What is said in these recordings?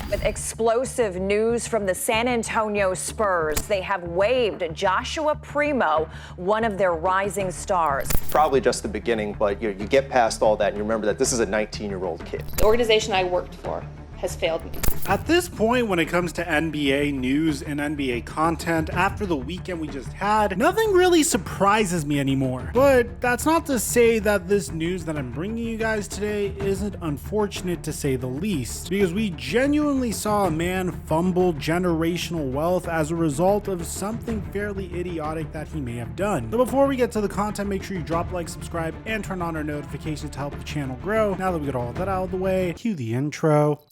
With explosive news from the San Antonio Spurs, they have waived Joshua Primo, one of their rising stars. Probably just the beginning, but you get past all that and you remember that this is a 19-year-old kid. The organization I worked for has failed me. At this point, when it comes to NBA news and NBA content, after the weekend we just had, nothing really surprises me anymore. But that's not to say that this news that I'm bringing you guys today isn't unfortunate, to say the least, because we genuinely saw a man fumble generational wealth as a result of something fairly idiotic that he may have done. So before we get to the content, make sure you drop a like, subscribe, and turn on our notifications to help the channel grow. Now that we got all of that out of the way, cue the intro.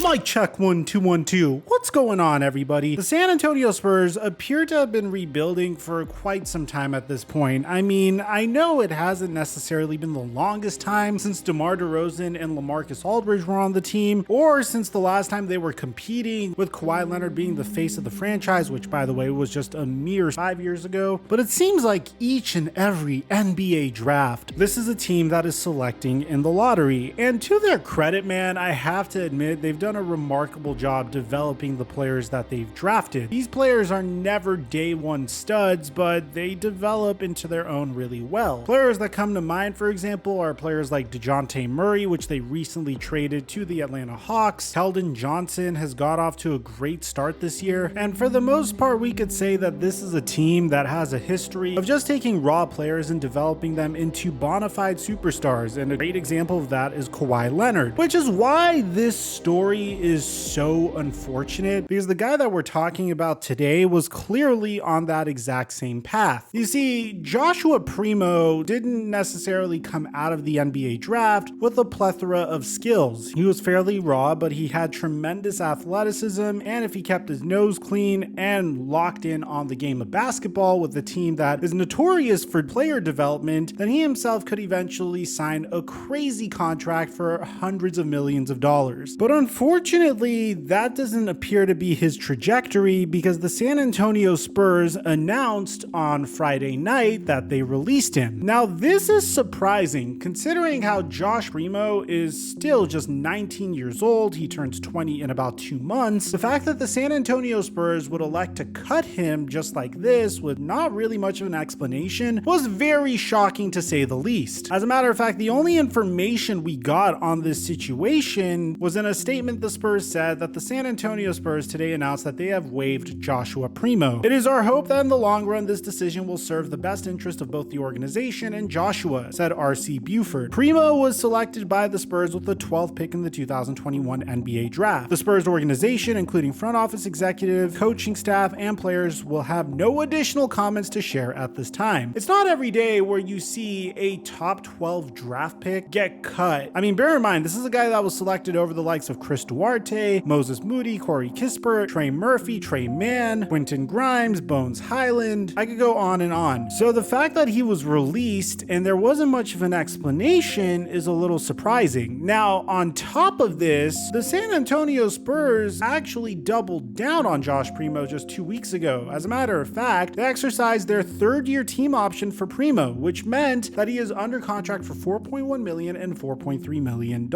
Mic check 1 2 1 2. What's going on, everybody? The San Antonio Spurs appear to have been rebuilding for quite some time at this point. I mean, I know it hasn't necessarily been the longest time since DeMar DeRozan and LaMarcus Aldridge were on the team, or since the last time they were competing, with Kawhi Leonard being the face of the franchise, which, by the way, was just a mere 5 years ago. But it seems like each and every NBA draft, this is a team that is selecting in the lottery. And to their credit, man, I have to admit, they've done a remarkable job developing the players that they've drafted. These players are never day one studs, but they develop into their own really well. Players that come to mind, for example, are players like DeJounte Murray, which they recently traded to the Atlanta Hawks. Keldon Johnson has got off to a great start this year, and for the most part, we could say that this is a team that has a history of just taking raw players and developing them into bona fide superstars, and a great example of that is Kawhi Leonard, which is why this story is so unfortunate, because the guy that we're talking about today was clearly on that exact same path. You see, Joshua Primo didn't necessarily come out of the NBA draft with a plethora of skills. He was fairly raw, but he had tremendous athleticism, and if he kept his nose clean and locked in on the game of basketball with a team that is notorious for player development, then he himself could eventually sign a crazy contract for hundreds of millions of dollars. But unfortunately, that doesn't appear to be his trajectory, because the San Antonio Spurs announced on Friday night that they released him. Now, this is surprising considering how Josh Primo is still just 19 years old. He turns 20 in about 2 months. The fact that the San Antonio Spurs would elect to cut him just like this with not really much of an explanation was very shocking, to say the least. As a matter of fact, the only information we got on this situation was in a statement the Spurs said that the San Antonio Spurs today announced that they have waived Joshua Primo. It is our hope that in the long run, this decision will serve the best interest of both the organization and Joshua, said RC Buford. Primo was selected by the Spurs with the 12th pick in the 2021 NBA draft. The Spurs organization, including front office executive, coaching staff, and players, will have no additional comments to share at this time. It's not every day where you see a top 12 draft pick get cut. I mean, bear in mind, this is a guy that was selected over the likes of Chris Duarte, Moses Moody, Corey Kispert, Trey Murphy, Trey Mann, Quentin Grimes, Bones Highland. I could go on and on. So the fact that he was released and there wasn't much of an explanation is a little surprising. Now, on top of this, the San Antonio Spurs actually doubled down on Josh Primo just 2 weeks ago. As a matter of fact, they exercised their third-year team option for Primo, which meant that he is under contract for $4.1 million and $4.3 million.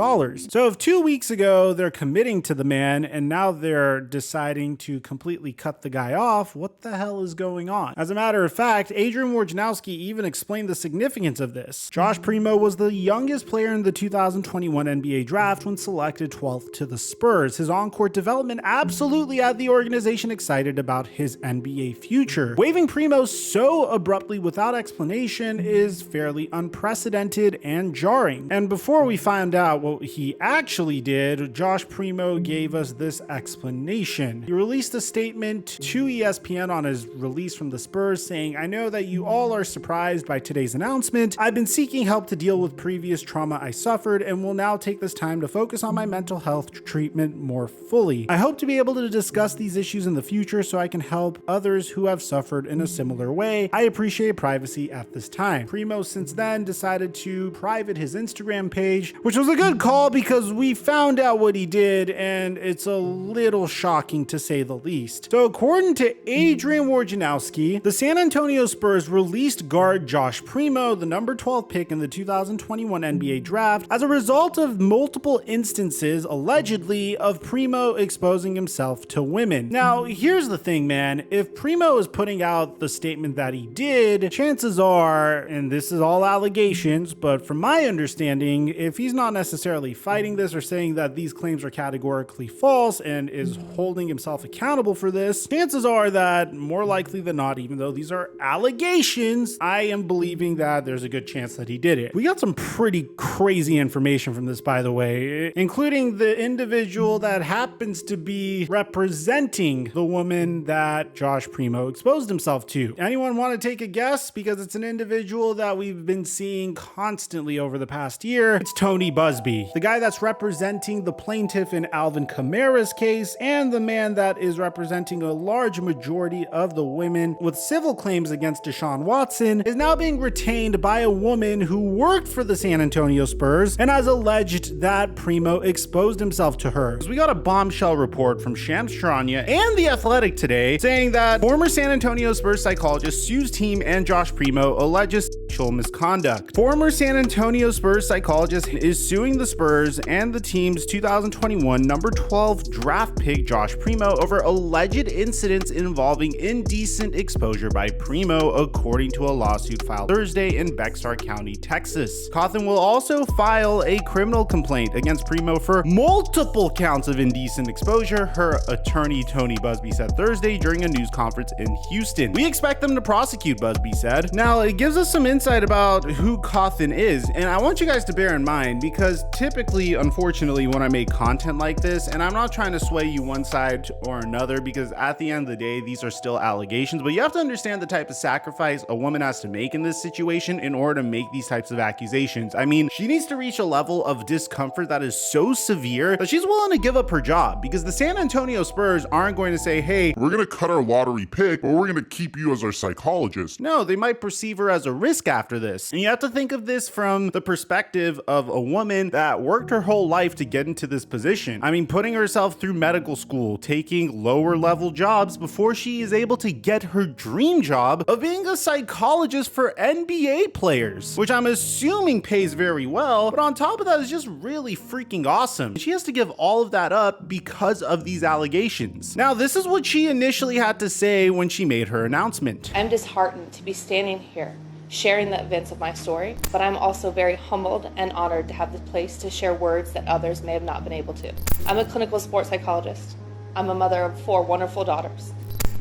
So if 2 weeks ago they're committing to the man and now they're deciding to completely cut the guy off, what the hell is going on? As a matter of fact, Adrian Wojnarowski even explained the significance of this. Josh Primo was the youngest player in the 2021 NBA draft when selected 12th to the Spurs. His on-court development absolutely had the organization excited about his NBA future. Waiving Primo so abruptly without explanation is fairly unprecedented and jarring. And before we find out what he actually did, Josh Primo gave us this explanation Nation. He released a statement to ESPN on his release from the Spurs saying, "I know that you all are surprised by today's announcement. I've been seeking help to deal with previous trauma I suffered and will now take this time to focus on my mental health treatment more fully. I hope to be able to discuss these issues in the future so I can help others who have suffered in a similar way. I appreciate privacy at this time." Primo since then decided to private his Instagram page, which was a good call because we found out what he did and it's a little shocking to say the least. So according to Adrian Wojnarowski, the San Antonio Spurs released guard Josh Primo, the number 12 pick in the 2021 NBA draft, as a result of multiple instances, allegedly, of Primo exposing himself to women. Now, here's the thing, man. If Primo is putting out the statement that he did, chances are, and this is all allegations, but from my understanding, if he's not necessarily fighting this or saying that these claims are categorically false and is holding himself accountable for this, chances are that more likely than not, even though these are allegations, I am believing that there's a good chance that he did it. We got some pretty crazy information from this, by the way, including the individual that happens to be representing the woman that Josh Primo exposed himself to. Anyone want to take a guess? Because it's an individual that we've been seeing constantly over the past year. It's Tony Busby, the guy that's representing the plaintiff in Alvin Kamara's case and the man that is representing a large majority of the women with civil claims against Deshaun Watson, is now being retained by a woman who worked for the San Antonio Spurs and has alleged that Primo exposed himself to her. So we got a bombshell report from Shams Charania and The Athletic today saying that former San Antonio Spurs psychologist sues team and Josh Primo alleges sexual misconduct. Former San Antonio Spurs psychologist is suing the Spurs and the team's 2021 number 12 draft pick Josh Primo over alleged incidents involving indecent exposure by Primo, according to a lawsuit filed Thursday in Bexar County, Texas. Cawthon will also file a criminal complaint against Primo for multiple counts of indecent exposure, her attorney Tony Busby said Thursday during a news conference in Houston. "We expect them to prosecute," Busby said. Now, it gives us some insight about who Cawthon is, and I want you guys to bear in mind because typically, unfortunately, when I make content like this, and I'm not trying to sway you one side or another because at the end of the day, these are still allegations, but you have to understand the type of sacrifice a woman has to make in this situation in order to make these types of accusations. I mean, she needs to reach a level of discomfort that is so severe that she's willing to give up her job because the San Antonio Spurs aren't going to say, "Hey, we're going to cut our lottery pick, but we're going to keep you as our psychologist." No, they might perceive her as a risk after this. And you have to think of this from the perspective of a woman that worked her whole life to get into this position. I mean, putting herself through medical school, taking lower level jobs before she is able to get her dream job of being a psychologist for NBA players, which I'm assuming pays very well, but on top of that is just really freaking awesome. She has to give all of that up because of these allegations. Now, this is what she initially had to say when she made her announcement. I'm disheartened to be standing here sharing the events of my story, but I'm also very humbled and honored to have the place to share words that others may have not been able to. I'm a clinical sports psychologist. I'm a mother of 4 wonderful daughters,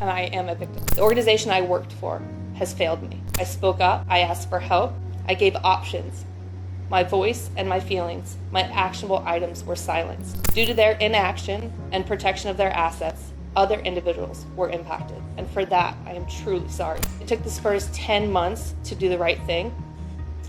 and I am a victim. The organization I worked for has failed me. I spoke up, I asked for help, I gave options. My voice and my feelings, my actionable items were silenced. Due to their inaction and protection of their assets, other individuals were impacted. And for that, I am truly sorry. It took the Spurs 10 months to do the right thing.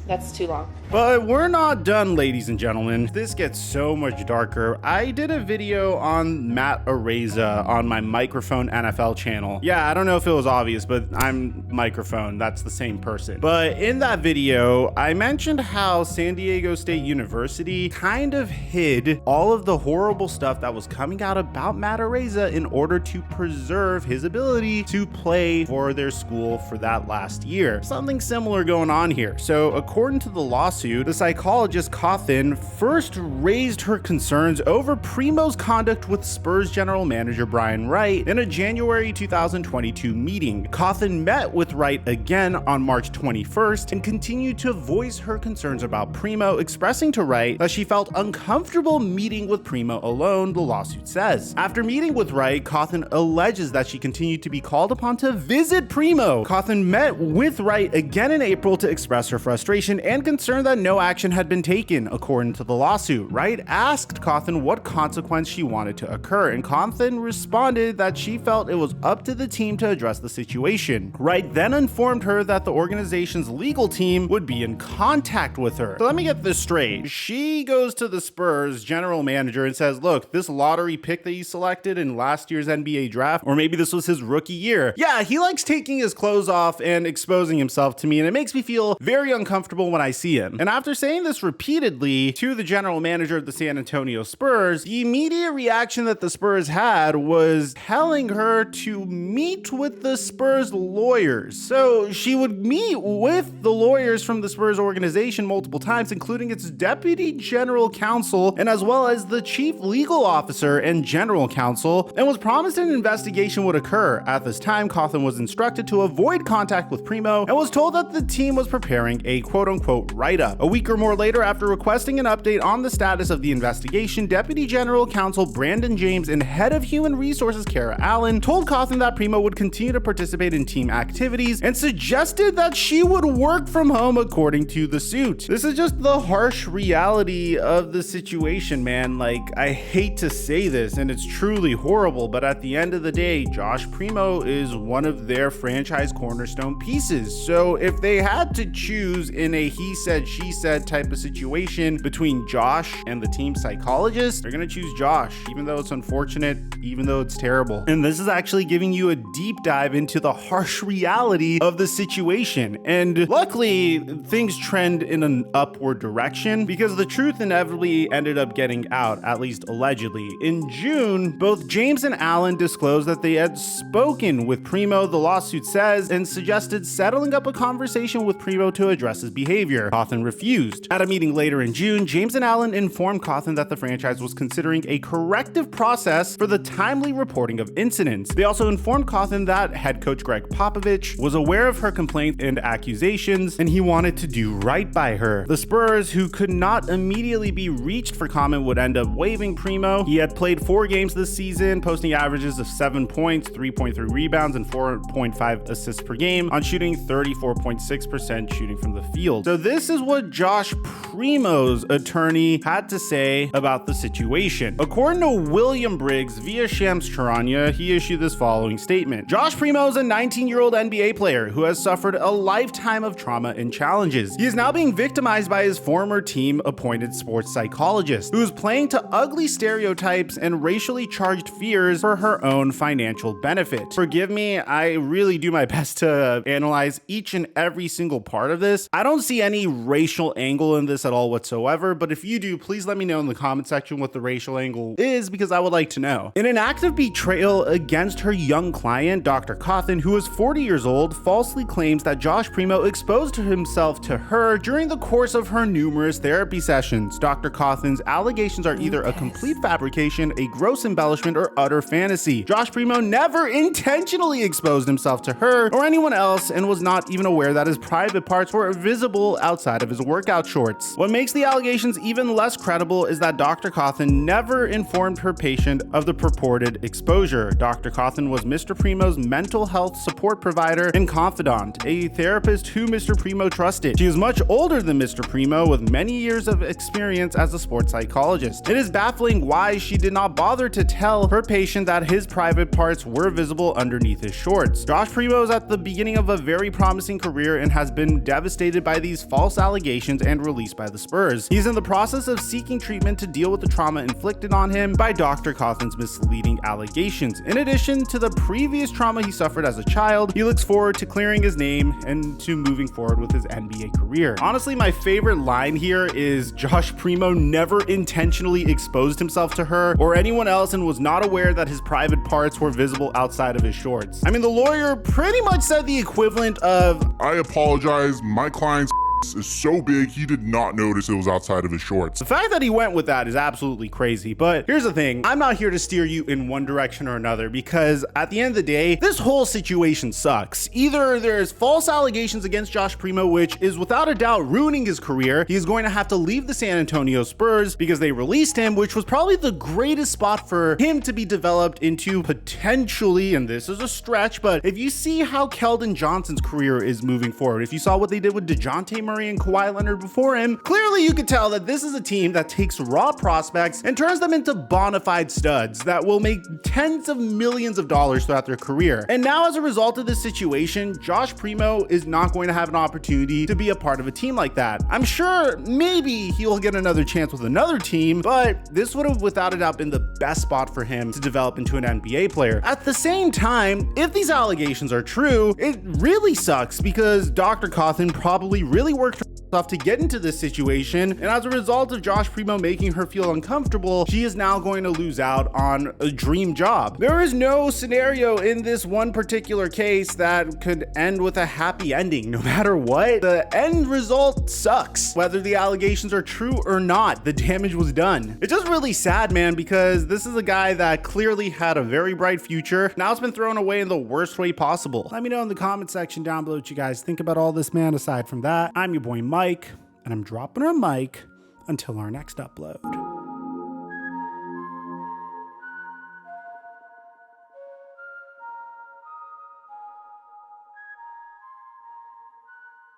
That's too long. But we're not done, ladies and gentlemen. This gets so much darker. I did a video on Matt Araiza on my Microphone NFL channel. Yeah, I don't know if it was obvious, but I'm Microphone. That's the same person. But in that video, I mentioned how San Diego State University kind of hid all of the horrible stuff that was coming out about Matt Araiza in order to preserve his ability to play for their school for that last year. Something similar going on here. So according to the lawsuit, the psychologist Cawthon first raised her concerns over Primo's conduct with Spurs general manager Brian Wright in a January 2022 meeting. Cawthon met with Wright again on March 21st and continued to voice her concerns about Primo, expressing to Wright that she felt uncomfortable meeting with Primo alone, the lawsuit says. After meeting with Wright, Cawthon alleges that she continued to be called upon to visit Primo. Cawthon met with Wright again in April to express her frustration investigation and concerned that no action had been taken, according to the lawsuit. Wright asked Cawthon what consequence she wanted to occur, and Cawthon responded that she felt it was up to the team to address the situation. Wright then informed her that the organization's legal team would be in contact with her. So let me get this straight. She goes to the Spurs general manager and says, look, this lottery pick that you selected in last year's NBA draft, or maybe this was his rookie year. Yeah, he likes taking his clothes off and exposing himself to me, and it makes me feel very uncomfortable when I see him. And after saying this repeatedly to the general manager of the San Antonio Spurs, the immediate reaction that the Spurs had was telling her to meet with the Spurs lawyers. So she would meet with the lawyers from the Spurs organization multiple times, including its deputy general counsel and as well as the chief legal officer and general counsel, and was promised an investigation would occur. At this time, Cawthon was instructed to avoid contact with Primo and was told that the team was preparing a quote-unquote write-up. A week or more later, after requesting an update on the status of the investigation, Deputy General Counsel Brandon James and Head of Human Resources Kara Allen told Cawthon that Primo would continue to participate in team activities and suggested that she would work from home according to the suit. This is just the harsh reality of the situation, man. Like, I hate to say this, and it's truly horrible, but at the end of the day, Josh Primo is one of their franchise cornerstone pieces. So if they had to choose in a he said, she said type of situation between Josh and the team psychologist, they're gonna choose Josh, even though it's unfortunate, even though it's terrible. And this is actually giving you a deep dive into the harsh reality of the situation. And luckily, things trend in an upward direction because the truth inevitably ended up getting out, at least allegedly. In June, both James and Allen disclosed that they had spoken with Primo, the lawsuit says, and suggested settling up a conversation with Primo to address his behavior. Cawthon refused. At a meeting later in June, James and Allen informed Cawthon that the franchise was considering a corrective process for the timely reporting of incidents. They also informed Cawthon that head coach Greg Popovich was aware of her complaint and accusations, and he wanted to do right by her. The Spurs, who could not immediately be reached for comment, would end up waiving Primo. He had played 4 games this season, posting averages of 7 points, 3.3 rebounds, and 4.5 assists per game on shooting 34.6% shooting from the field. So this is what Josh Primo's attorney had to say about the situation. According to William Briggs via Shams Charania, he issued this following statement. Josh Primo is a 19-year-old NBA player who has suffered a lifetime of trauma and challenges. He is now being victimized by his former team-appointed sports psychologist, who is playing to ugly stereotypes and racially charged fears for her own financial benefit. Forgive me, I really do my best to analyze each and every single part of this. I don't see any racial angle in this at all whatsoever, but if you do, please let me know in the comment section what the racial angle is, because I would like to know. In an act of betrayal against her young client, Dr. Cawthon, who is 40 years old, falsely claims that Josh Primo exposed himself to her during the course of her numerous therapy sessions. Dr. Cawthon's allegations are either a complete fabrication, a gross embellishment, or utter fantasy. Josh Primo never intentionally exposed himself to her or anyone else and was not even aware that his private parts were visible outside of his workout shorts. What makes the allegations even less credible is that Dr. Cawthon never informed her patient of the purported exposure. Dr. Cawthon was Mr. Primo's mental health support provider and confidant, a therapist who Mr. Primo trusted. She is much older than Mr. Primo, with many years of experience as a sports psychologist. It is baffling why she did not bother to tell her patient that his private parts were visible underneath his shorts. Josh Primo is at the beginning of a very promising career and has been devastated by these false allegations and released by the Spurs. He's in the process of seeking treatment to deal with the trauma inflicted on him by Dr. Cawthon's misleading allegations. In addition to the previous trauma he suffered as a child, he looks forward to clearing his name and to moving forward with his NBA career. Honestly, my favorite line here is Josh Primo never intentionally exposed himself to her or anyone else and was not aware that his private parts were visible outside of his shorts. I mean, the lawyer pretty much said the equivalent of, I apologize, my client's is so big he did not notice it was outside of his shorts. The fact that he went with that is absolutely crazy. But here's the thing, I'm not here to steer you in one direction or another, because at the end of the day, this whole situation sucks. Either there's false allegations against Josh Primo, which is without a doubt ruining his career. He's going to have to leave the San Antonio Spurs because they released him, which was probably the greatest spot for him to be developed into potentially, and this is a stretch, but if you see how Keldon Johnson's career is moving forward, if you saw what they did with DeJounte Murray Murray and Kawhi Leonard before him, clearly you could tell that this is a team that takes raw prospects and turns them into bona fide studs that will make tens of millions of dollars throughout their career. And now as a result of this situation, Josh Primo is not going to have an opportunity to be a part of a team like that. I'm sure maybe he'll get another chance with another team, but this would have without a doubt been the best spot for him to develop into an NBA player. At the same time, if these allegations are true, it really sucks because Dr. Cawthon probably really worked off to get into this situation, and as a result of Josh Primo making her feel uncomfortable, she is now going to lose out on a dream job. There is no scenario in this one particular case that could end with a happy ending. No matter what, the end result sucks. Whether the allegations are true or not, the damage was done. It's just really sad, man, because this is a guy that clearly had a very bright future. Now it's been thrown away in the worst way possible. Let me know in the comment section down below what you guys think about all this, man. Aside from that, I'm your boy Mike, and I'm dropping our mic until our next upload.